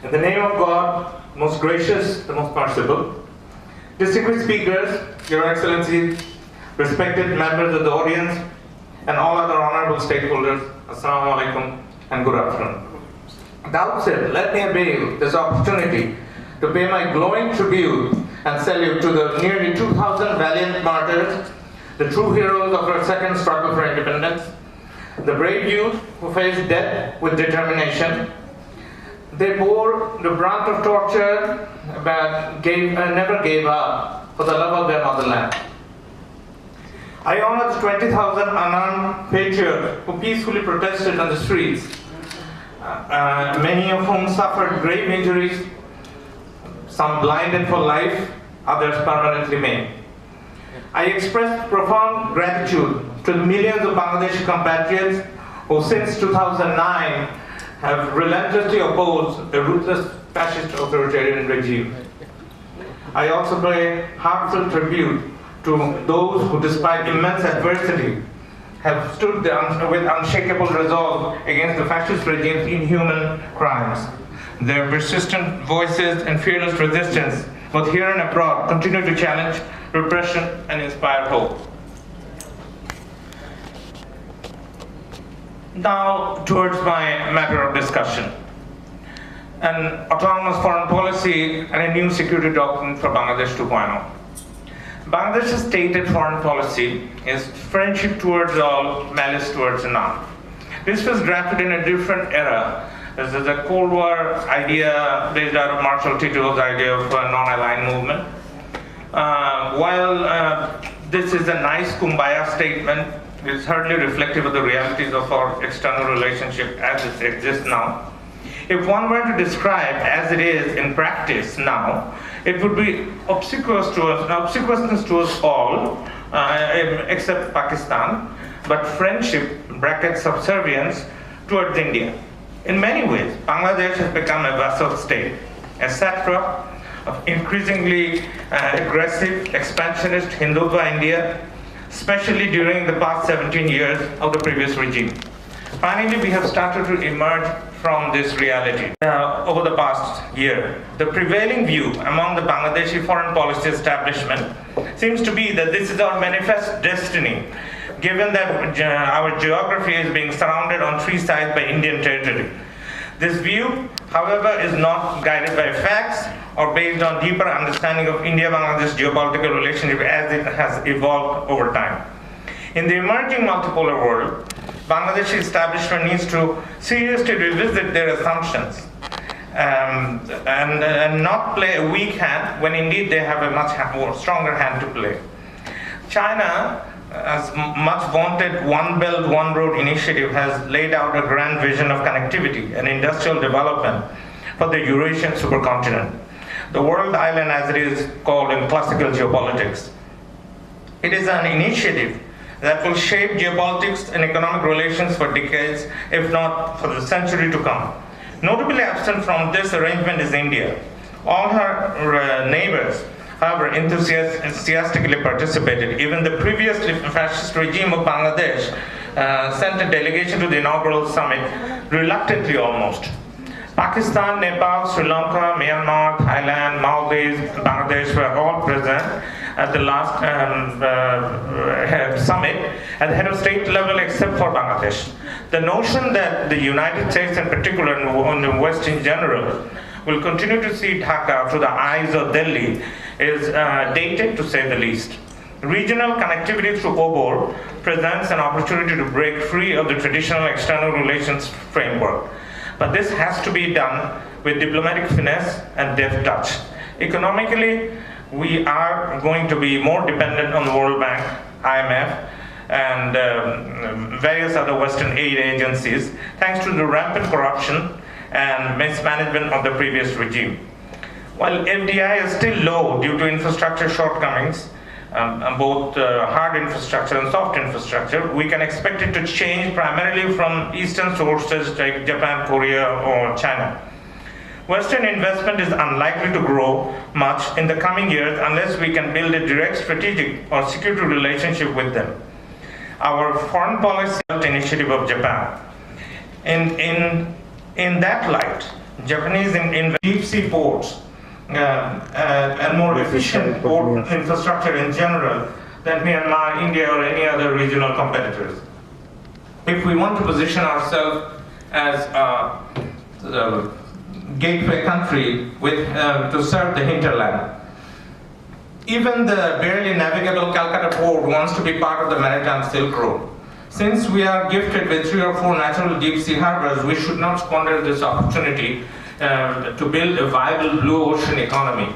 In the name of God, most gracious, the most merciful, distinguished speakers, Your Excellency, respected members of the audience, and all other honorable stakeholders, Assalamu alaikum and good afternoon. At the outset, let me avail this opportunity to pay my glowing tribute and salute to the nearly 2,000 valiant martyrs, the true heroes of our second struggle for independence, the brave youth who faced death with determination. They bore the brunt of torture but never gave up for the love of their motherland. I honor the 20,000 unarmed patriots who peacefully protested on the streets, many of whom suffered grave injuries, some blinded for life, others permanently maimed. I express profound gratitude to the millions of Bangladeshi compatriots who since 2009 have relentlessly opposed a ruthless fascist authoritarian regime. I also pay heartfelt tribute to those who, despite immense adversity, have stood with unshakable resolve against the fascist regime's inhuman crimes. Their persistent voices and fearless resistance, both here and abroad, continue to challenge repression and inspire hope. Now, towards my matter of discussion. An autonomous foreign policy and a new security doctrine for Bangladesh 2.0. Bangladesh's stated foreign policy is friendship towards all, malice towards none. This was drafted in a different era. This is a Cold War idea based out of Marshall Tito's idea of a non-aligned movement. While this is a nice kumbaya statement, it's hardly reflective of the realities of our external relationship as it exists now. If one were to describe as it is in practice now, it would be obsequious to us all, except Pakistan, but friendship brackets subservience towards India. In many ways, Bangladesh has become a vassal state, a satrap of increasingly aggressive, expansionist Hindutva India, especially during the past 17 years of the previous regime. Finally, we have started to emerge from this reality. Over the past year, the prevailing view among the Bangladeshi foreign policy establishment seems to be that this is our manifest destiny, given that our geography is being surrounded on three sides by Indian territory. This view, however, is not guided by facts or based on deeper understanding of India-Bangladesh geopolitical relationship as it has evolved over time. In the emerging multipolar world, Bangladeshi establishment needs to seriously revisit their assumptions and not play a weak hand when indeed they have a much more stronger hand to play. China, as much vaunted One Belt, One Road initiative, has laid out a grand vision of connectivity and industrial development for the Eurasian supercontinent, the world island as it is called in classical geopolitics. It is an initiative that will shape geopolitics and economic relations for decades, if not for the century to come. Notably absent from this arrangement is India. All her neighbors, however, enthusiastically participated. Even the previous fascist regime of Bangladesh sent a delegation to the inaugural summit, reluctantly almost. Pakistan, Nepal, Sri Lanka, Myanmar, Thailand, Maldives, Bangladesh were all present at the last summit at the head of state level except for Bangladesh. The notion that the United States in particular and the West in general will continue to see Dhaka through the eyes of Delhi is dated, to say the least. Regional connectivity through OBOR presents an opportunity to break free of the traditional external relations framework. But this has to be done with diplomatic finesse and deft touch. Economically, we are going to be more dependent on the World Bank, IMF, and various other Western aid agencies, thanks to the rampant corruption and mismanagement of the previous regime. While FDI is still low due to infrastructure shortcomings, both hard infrastructure and soft infrastructure, we can expect it to change primarily from eastern sources like Japan, Korea, or China. Western investment is unlikely to grow much in the coming years unless we can build a direct strategic or security relationship with them. Our foreign policy initiative of Japan. In that light, Japanese in deep sea ports and more efficient port infrastructure in general than Myanmar, India, or any other regional competitors. If we want to position ourselves as a gateway country to serve the hinterland, even the barely navigable Calcutta port wants to be part of the maritime Silk Road. Since we are gifted with 3 or 4 natural deep sea harbors, we should not squander this opportunity to build a viable blue ocean economy.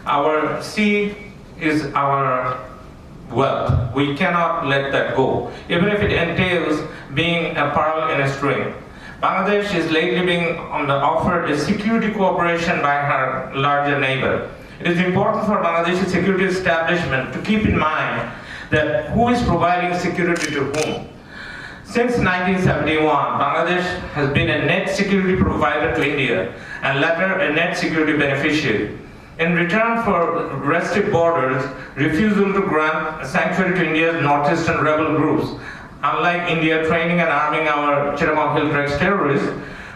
Our sea is our wealth. We cannot let that go, even if it entails being a pearl in a string. Bangladesh is lately being offered a security cooperation by her larger neighbor. It is important for Bangladesh's security establishment to keep in mind that who is providing security to whom. Since 1971, Bangladesh has been a net security provider to India and later a net security beneficiary. In return for restive borders, refusal to grant sanctuary to India's northeastern rebel groups, unlike India training and arming our Chittagong Hill Tracks terrorists,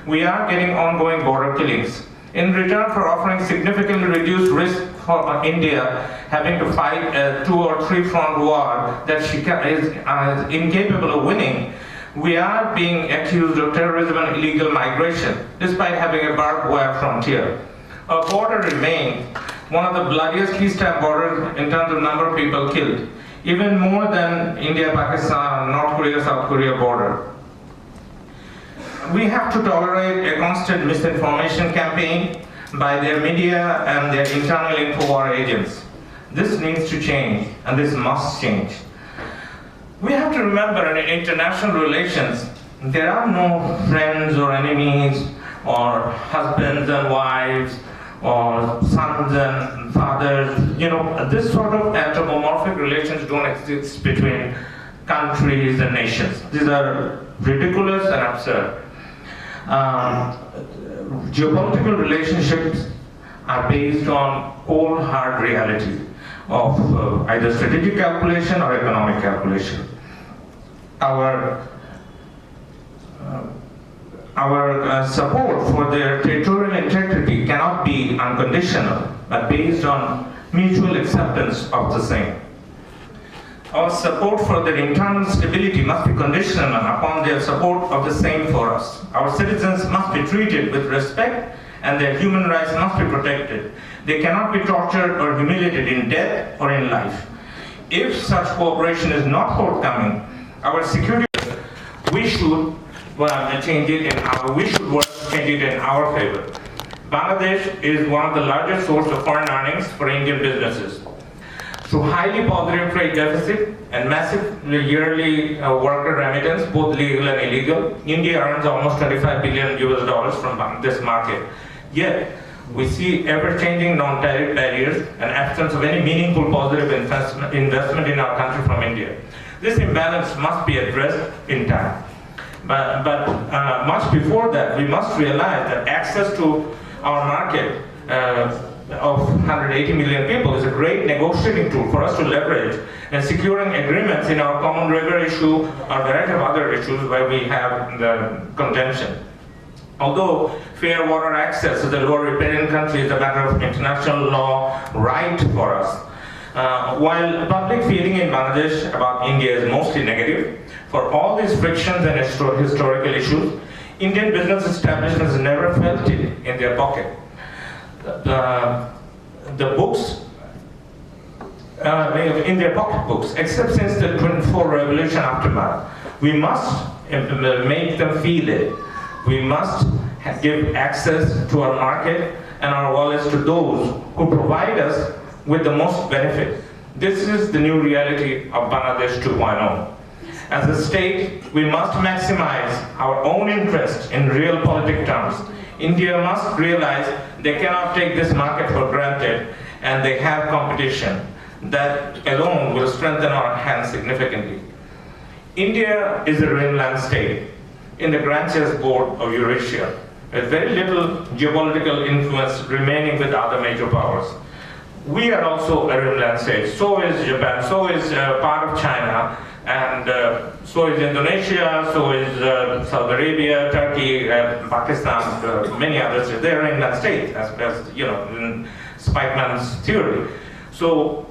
we are getting ongoing border killings. In return for offering significantly reduced risk for India having to fight a 2 or 3 front war that she is incapable of winning, we are being accused of terrorism and illegal migration, despite having a barbed wire frontier. Our border remains one of the bloodiest peacetime borders in terms of number of people killed, even more than India-Pakistan, North Korea-South Korea border. We have to tolerate a constant misinformation campaign by their media and their internal infowar agents. This needs to change, and this must change. We have to remember in international relations, there are no friends or enemies, or husbands and wives, or sons and fathers. You know, this sort of anthropomorphic relations don't exist between countries and nations. These are ridiculous and absurd. Geopolitical relationships are based on cold, hard reality of either strategic calculation or economic calculation. Our support for their territorial integrity cannot be unconditional, but based on mutual acceptance of the same. Our support for their internal stability must be conditional upon their support of the same for us. Our citizens must be treated with respect and their human rights must be protected. They cannot be tortured or humiliated in death or in life. If such cooperation is not forthcoming, our security, we should change it in our favor. Bangladesh is one of the largest sources of foreign earnings for Indian businesses. Through highly positive trade deficit and massive yearly worker remittance, both legal and illegal, India earns almost $25 billion from this market. Yet, we see ever-changing non-tariff barriers and absence of any meaningful positive investment in our country from India. This imbalance must be addressed in time. But much before that, we must realize that access to our market of 180 million people is a great negotiating tool for us to leverage in securing agreements in our common river issue or a variety of other issues where we have the contention. Although fair water access to the lower riparian country is a matter of international law right for us, while public feeling in Bangladesh about India is mostly negative, for all these frictions and historical issues, Indian business establishments never felt it in their pocket. The books in their pocketbooks, except since the 24 revolution aftermath. We must make them feel it. We must give access to our market and our wallets to those who provide us with the most benefit. This is the new reality of Bangladesh 2.0. As a state, we must maximize our own interest in real politic terms. India must realize they cannot take this market for granted and they have competition. That alone will strengthen our hands significantly. India is a rimland state in the grand chessboard of Eurasia, with very little geopolitical influence remaining with other major powers. We are also a rimland state, so is Japan, so is part of China, And so is Indonesia, so is Saudi Arabia, Turkey, Pakistan, many others. They're inland states, as you know, in Spikeman's theory. So,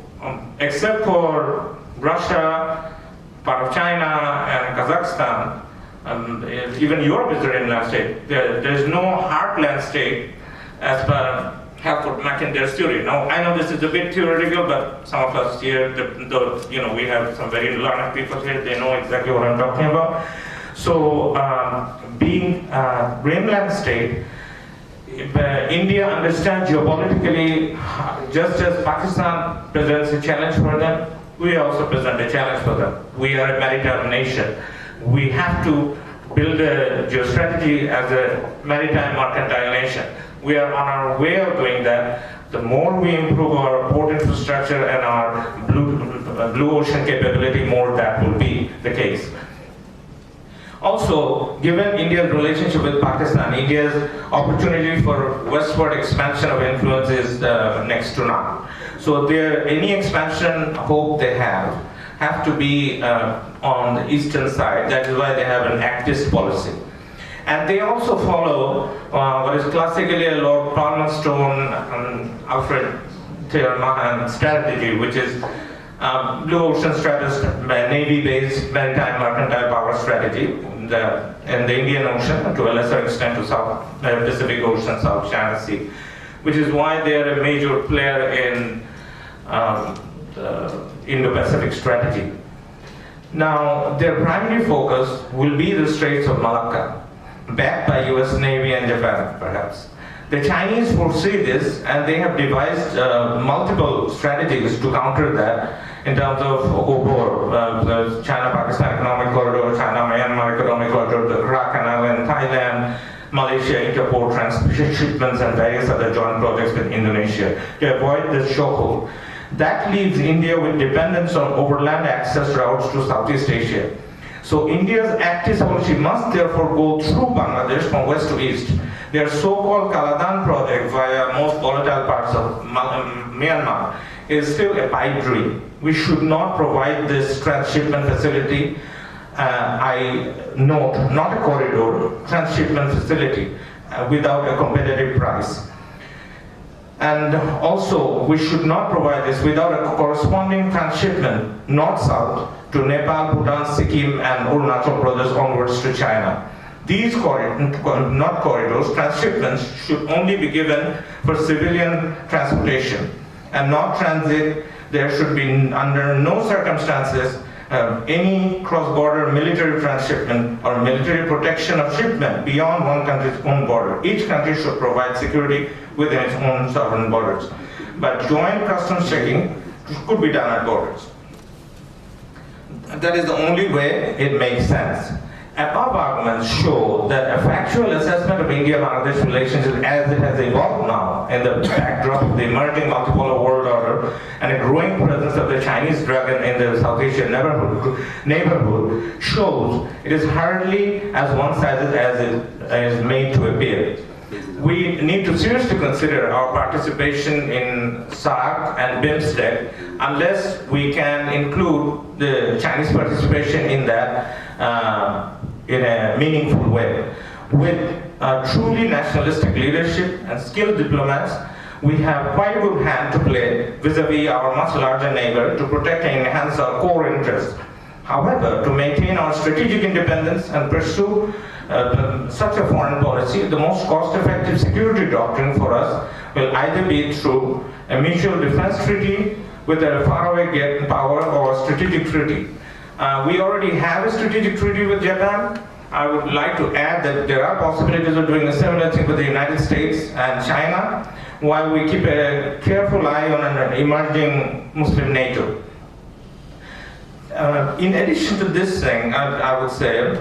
except for Russia, part of China, and Kazakhstan, even Europe is an inland state. There's no heartland state as per Halford McIntyre's theory. Now, I know this is a bit theoretical, but some of us here, you know, we have some very learned people here, they know exactly what I'm talking about. So, being a mainland state, India understands geopolitically, just as Pakistan presents a challenge for them, we also present a challenge for them. We are a maritime nation. We have to build a geostrategy as a maritime mercantile nation. We are on our way of doing that. The more we improve our port infrastructure and our blue ocean capability, more that will be the case. Also, given India's relationship with Pakistan, India's opportunity for westward expansion of influence is next to none. So any expansion hope they have to be on the eastern side. That is why they have an activist policy. And they also follow what is classically a Lord Palmerston and Alfred Theodore Mahan strategy, which is blue ocean strategy, navy-based maritime mercantile power strategy in the Indian Ocean, and to a lesser extent to South Pacific Ocean, South China Sea, which is why they are a major player in the Indo-Pacific strategy. Now, their primary focus will be the Straits of Malacca, backed by US Navy and Japan, perhaps. The Chinese foresee this, and they have devised multiple strategies to counter that in terms of OBOR, the China-Pakistan Economic Corridor, China-Myanmar Economic Corridor, the Kra Canal in Thailand, Malaysia interport transshipments, and various other joint projects with Indonesia to avoid this chokehold. That leaves India with dependence on overland access routes to Southeast Asia. So India's active policy must therefore go through Bangladesh from west to east. Their so-called Kaladan project via most volatile parts of Myanmar is still a pipe dream. We should not provide this transshipment facility, I note, not a corridor, transshipment facility without a competitive price. And also, we should not provide this without a corresponding transshipment north-south to Nepal, Bhutan, Sikkim, and Arunachal Pradesh onwards to China. These not corridors, transshipments should only be given for civilian transportation and not transit. There should be, under no circumstances, any cross-border military transshipment or military protection of shipment beyond one country's own border. Each country should provide security within its own sovereign borders. But joint customs checking could be done at borders. That is the only way it makes sense. Above arguments show that a factual assessment of India-Bangladesh relationship as it has evolved now in the backdrop of the emerging multipolar world order and a growing presence of the Chinese dragon in the South Asian neighborhood shows it is hardly as one-sided as it is made to appear. We need to seriously consider our participation in SAARC and BIMSTEC unless we can include the Chinese participation in that in a meaningful way. With truly nationalistic leadership and skilled diplomats, we have quite a good hand to play vis-a-vis our much larger neighbor to protect and enhance our core interests. However, to maintain our strategic independence and pursue such a foreign policy, the most cost-effective security doctrine for us will either be through a mutual defense treaty with a faraway power or a strategic treaty. We already have a strategic treaty with Japan. I would like to add that there are possibilities of doing a similar thing with the United States and China, while we keep a careful eye on an emerging Muslim NATO. In addition to this thing, I would say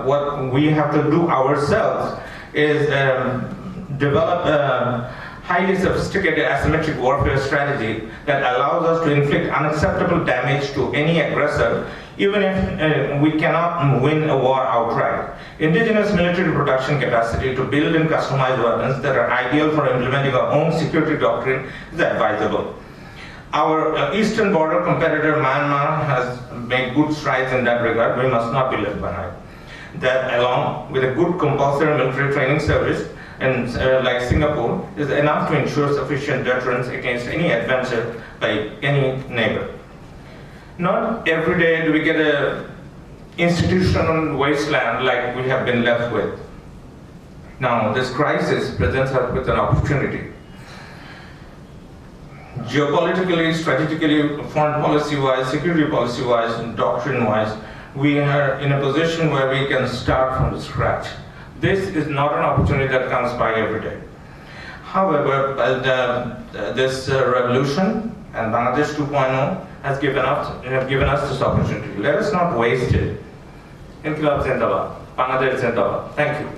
what we have to do ourselves is develop a highly sophisticated asymmetric warfare strategy that allows us to inflict unacceptable damage to any aggressor, even if we cannot win a war outright. Indigenous military production capacity to build and customize weapons that are ideal for implementing our own security doctrine is advisable. Our eastern border competitor Myanmar has made good strides in that regard. We must not be left behind. That, along with a good compulsory military training service, and like Singapore, is enough to ensure sufficient deterrence against any adventure by any neighbor. Not every day do we get an institutional wasteland like we have been left with. Now, this crisis presents us with an opportunity. Geopolitically, strategically, foreign policy-wise, security policy-wise, and doctrine-wise, we are in a position where we can start from scratch. This is not an opportunity that comes by every day. However, this revolution and Bangladesh 2.0 have given us this opportunity. Let us not waste it. Inqilab Zindabad, Bangladesh Zindabad. Thank you.